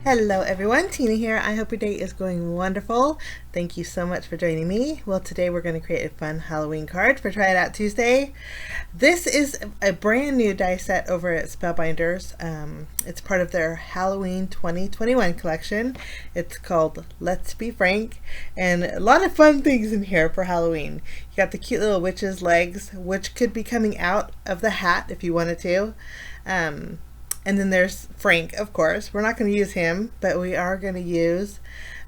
Hello everyone, Tina here. I hope your day is going wonderful. Thank you so much for joining me. Well, today we're going to create a fun Halloween card for Try It Out Tuesday. This is a brand new die set over at Spellbinders. It's part of their Halloween 2021 collection. It's called Let's Be Frank, and a lot of fun things in here for Halloween. You got the cute little witch's legs, which could be coming out of the hat if you wanted to. And then there's Frank, of course. We're not going to use him, but we are going to use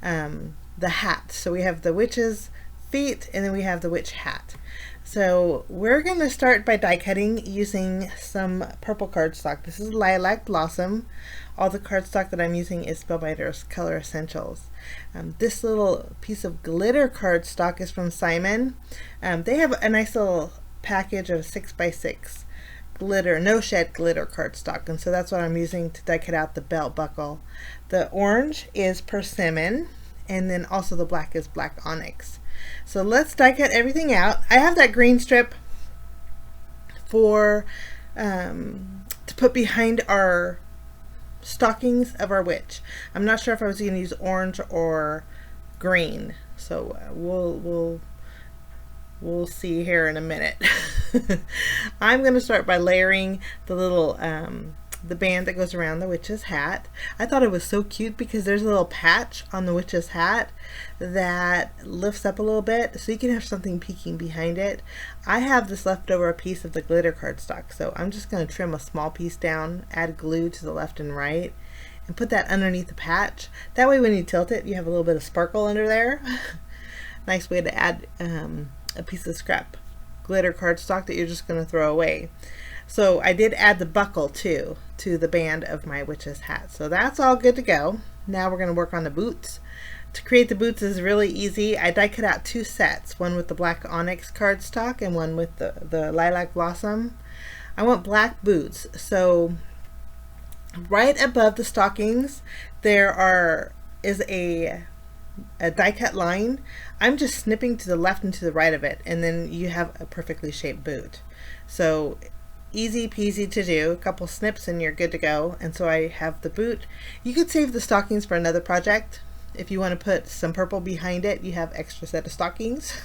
the hat. So we have the witch's feet, and then we have the witch hat. So we're going to start by die cutting using some purple cardstock. This is Lilac Blossom. All the cardstock that I'm using is Spellbinders Color Essentials. This little piece of glitter cardstock is from Simon. They have a nice little package of 6x6 glitter, no shed glitter cardstock, and so that's what I'm using to die cut out the belt buckle. The orange is persimmon, and then also the black is black onyx. So let's die cut everything out. I have that green strip for to put behind our stockings of our witch. I'm not sure if I was going to use orange or green, so we'll see here in a minute. I'm going to start by layering the little the band that goes around the witch's hat. I thought it was so cute because there's a little patch on the witch's hat that lifts up a little bit, so you can have something peeking behind it. I have this leftover piece of the glitter cardstock, so I'm just going to trim a small piece down, add glue to the left and right, and put that underneath the patch. That way when you tilt it, you have a little bit of sparkle under there. Nice way to add a piece of scrap glitter cardstock that you're just going to throw away. So I did add the buckle too to the band of my witch's hat. So that's all good to go. Now we're going to work on the boots. To create the boots is really easy. I die cut out two sets, one with the black onyx cardstock and one with the lilac blossom. I want black boots. So right above the stockings there is a die cut line. I'm just snipping to the left and to the right of it, and then you have a perfectly shaped boot. So easy peasy to do, a couple snips and you're good to go. And so I have the boot. You could save the stockings for another project. If you want to put some purple behind it, you have extra set of stockings.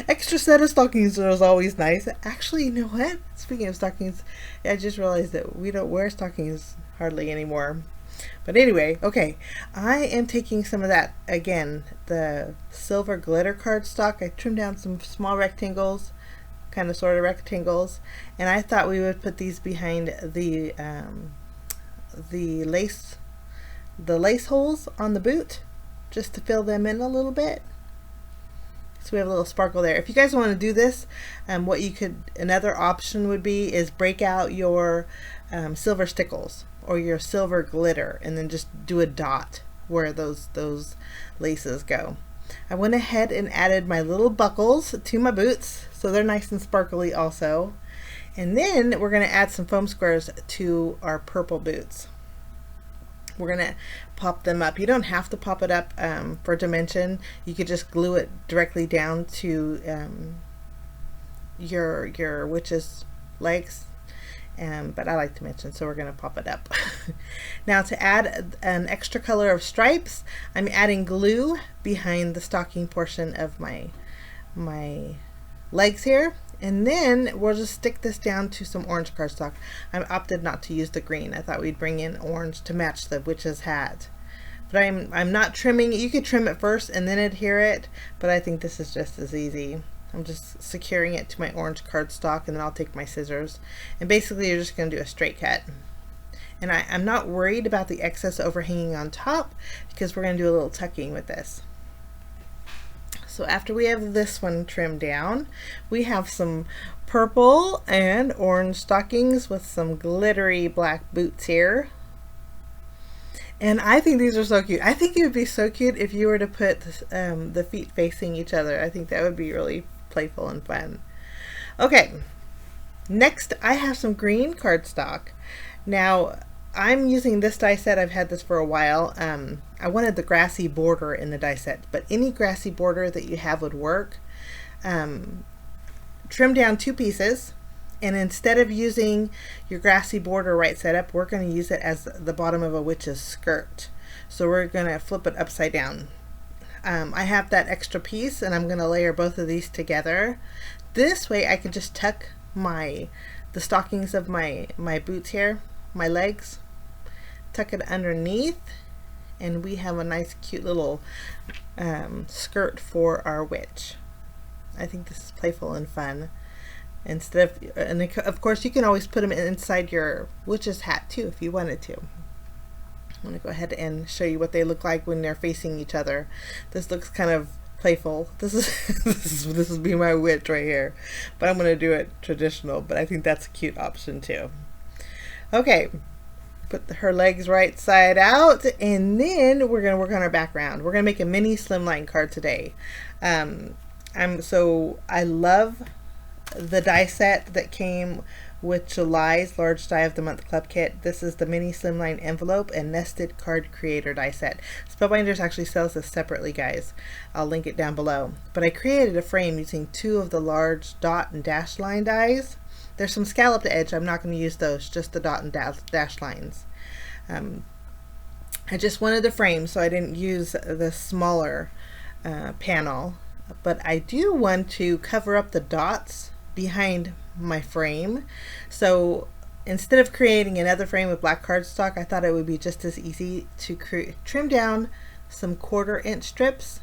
Extra set of stockings is always nice. Actually, you know what? Speaking of stockings, I just realized that we don't wear stockings hardly anymore. But anyway, okay, I am taking some of that, again, the silver glitter cardstock. I trimmed down some small rectangles, kind of sort of rectangles, and I thought we would put these behind the lace holes on the boot, just to fill them in a little bit. So we have a little sparkle there. If you guys want to do this, another option would be is break out your silver stickles or your silver glitter and then just do a dot where those laces go. I went ahead and added my little buckles to my boots, so they're nice and sparkly also. And then we're going to add some foam squares to our purple boots. We're going to pop them up. You don't have to pop it up for dimension. You could just glue it directly down to your witch's legs. But I like dimension, so we're going to pop it up. Now to add an extra color of stripes, I'm adding glue behind the stocking portion of my legs here. And then we'll just stick this down to some orange cardstock. I opted not to use the green. I thought we'd bring in orange to match the witch's hat. But I'm not trimming. You could trim it first and then adhere it, but I think this is just as easy. I'm just securing it to my orange cardstock, and then I'll take my scissors. And basically you're just going to do a straight cut. And I'm not worried about the excess overhanging on top because we're going to do a little tucking with this. So after we have this one trimmed down, we have some purple and orange stockings with some glittery black boots here. And I think these are so cute. I think it would be so cute if you were to put the feet facing each other. I think that would be really playful and fun. Okay, next I have some green cardstock. Now I'm using this die set. I've had this for a while. I wanted the grassy border in the die set, but any grassy border that you have would work. Trim down two pieces, and instead of using your grassy border right side up, we're going to use it as the bottom of a witch's skirt. So we're going to flip it upside down. I have that extra piece, and I'm going to layer both of these together. This way I can just tuck the stockings of my boots here, my legs, tuck it underneath, and we have a nice cute little skirt for our witch. I think this is playful and fun. And of course you can always put them inside your witch's hat too if you wanted to. I'm going to go ahead and show you what they look like when they're facing each other. This looks kind of playful. This is be my witch right here, but I'm going to do it traditional, but I think that's a cute option too. Okay, put her legs right side out, and then we're going to work on our background. We're going to make a mini Slimline card today. I love the die set that came with July's Large Die of the Month Club Kit. This is the mini Slimline envelope and nested card creator die set. Spellbinders actually sells this separately, guys. I'll link it down below. But I created a frame using 2 of the large dot and dash line dies. There's some scalloped edge. I'm not going to use those, just the dot and dash lines. I just wanted the frame, so I didn't use the smaller panel. But I do want to cover up the dots behind my frame. So instead of creating another frame with black cardstock, I thought it would be just as easy to trim down some 1/4 inch strips,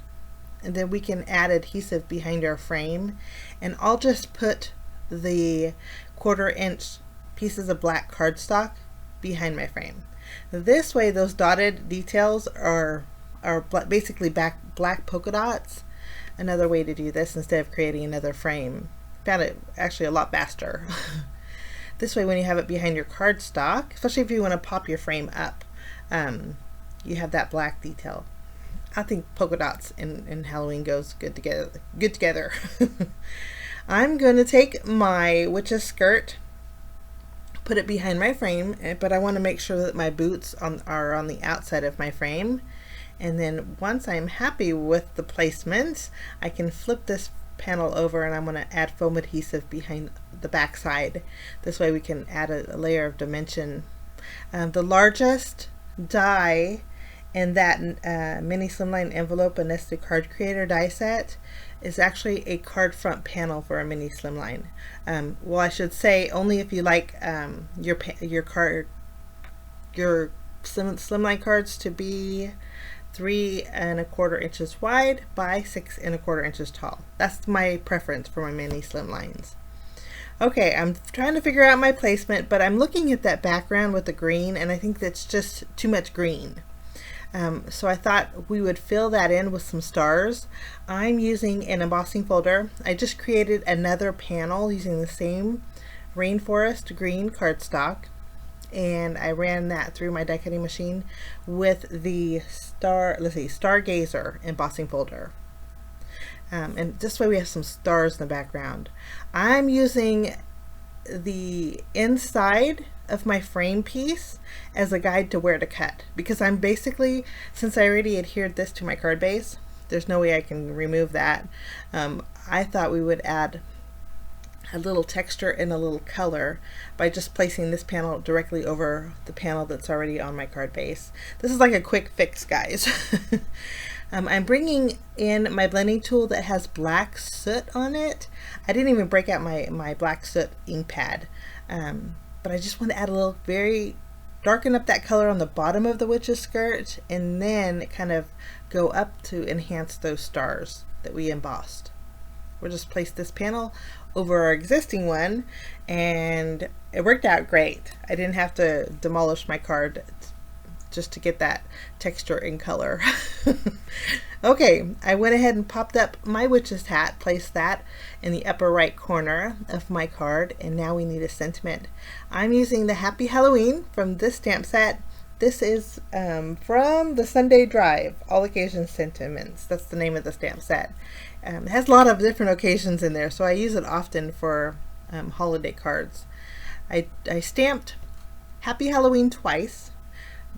and then we can add adhesive behind our frame, and I'll just put the 1/4 inch pieces of black cardstock behind my frame. This way those dotted details are basically black polka dots. Another way to do this instead of creating another frame. Found it actually a lot faster. This way when you have it behind your cardstock, especially if you want to pop your frame up, you have that black detail. I think polka dots in Halloween goes good together. I'm going to take my witch's skirt, put it behind my frame, but I want to make sure that my boots are on the outside of my frame. And then once I'm happy with the placement, I can flip this panel over, and I'm going to add foam adhesive behind the back side. This way we can add a layer of dimension. The largest die in that mini Slimline envelope and nested card creator die set is actually a card front panel for a mini Slimline. Well, I should say only if you like your Slimline cards to be 3 1/4 inches wide by 6 1/4 inches tall. That's my preference for my mini Slimlines. Okay, I'm trying to figure out my placement, but I'm looking at that background with the green, and I think that's just too much green. So I thought we would fill that in with some stars. I'm using an embossing folder. I just created another panel using the same rainforest green cardstock, and I ran that through my die cutting machine with the Stargazer embossing folder. And this way we have some stars in the background. I'm using the inside of my frame piece as a guide to where to cut, because I'm basically, since I already adhered this to my card base, there's no way I can remove that. I thought we would add a little texture and a little color by just placing this panel directly over the panel that's already on my card base. This is like a quick fix, guys. I'm bringing in my blending tool that has black soot on it. I didn't even break out my black soot ink pad, but I just want to add a little, darken up that color on the bottom of the witch's skirt, and then kind of go up to enhance those stars that we embossed. We'll just place this panel over our existing one, and it worked out great. I didn't have to demolish my card just to get that texture and color. Okay, I went ahead and popped up my witch's hat, placed that in the upper right corner of my card, and now we need a sentiment. I'm using the Happy Halloween from this stamp set. This is from the Sunday Drive, All Occasion Sentiments. That's the name of the stamp set. It has a lot of different occasions in there, so I use it often for holiday cards. I stamped Happy Halloween twice.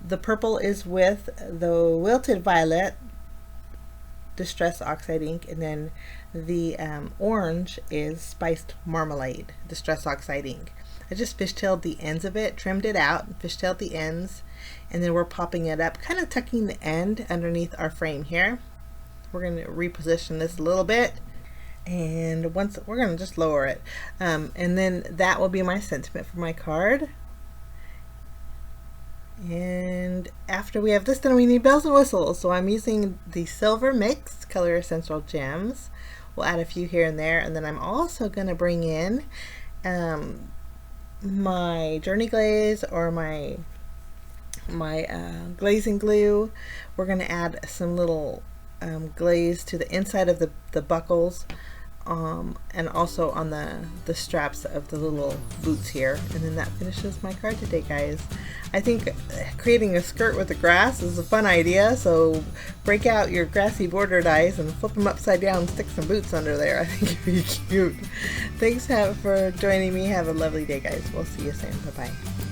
The purple is with the Wilted Violet Distress Oxide ink, and then the orange is Spiced Marmalade Distress Oxide ink. I just fishtailed the ends of it, trimmed it out, and fishtailed the ends, and then we're popping it up, kind of tucking the end underneath our frame here. We're going to reposition this a little bit, and once we're going to just lower it, and then that will be my sentiment for my card. And after we have this, then we need bells and whistles. So I'm using the Silver Mixed Color Essential Gems. We'll add a few here and there, and then I'm also going to bring in my Journey Glaze or my glazing glue. We're going to add some little glaze to the inside of the buckles, and also on the straps of the little boots here. And then that finishes my card today, guys. I think creating a skirt with the grass is a fun idea, so break out your grassy border dies and flip them upside down and stick some boots under there. I think it'd be cute. Thanks for joining me. Have a lovely day, guys. We'll see you soon. Bye-bye.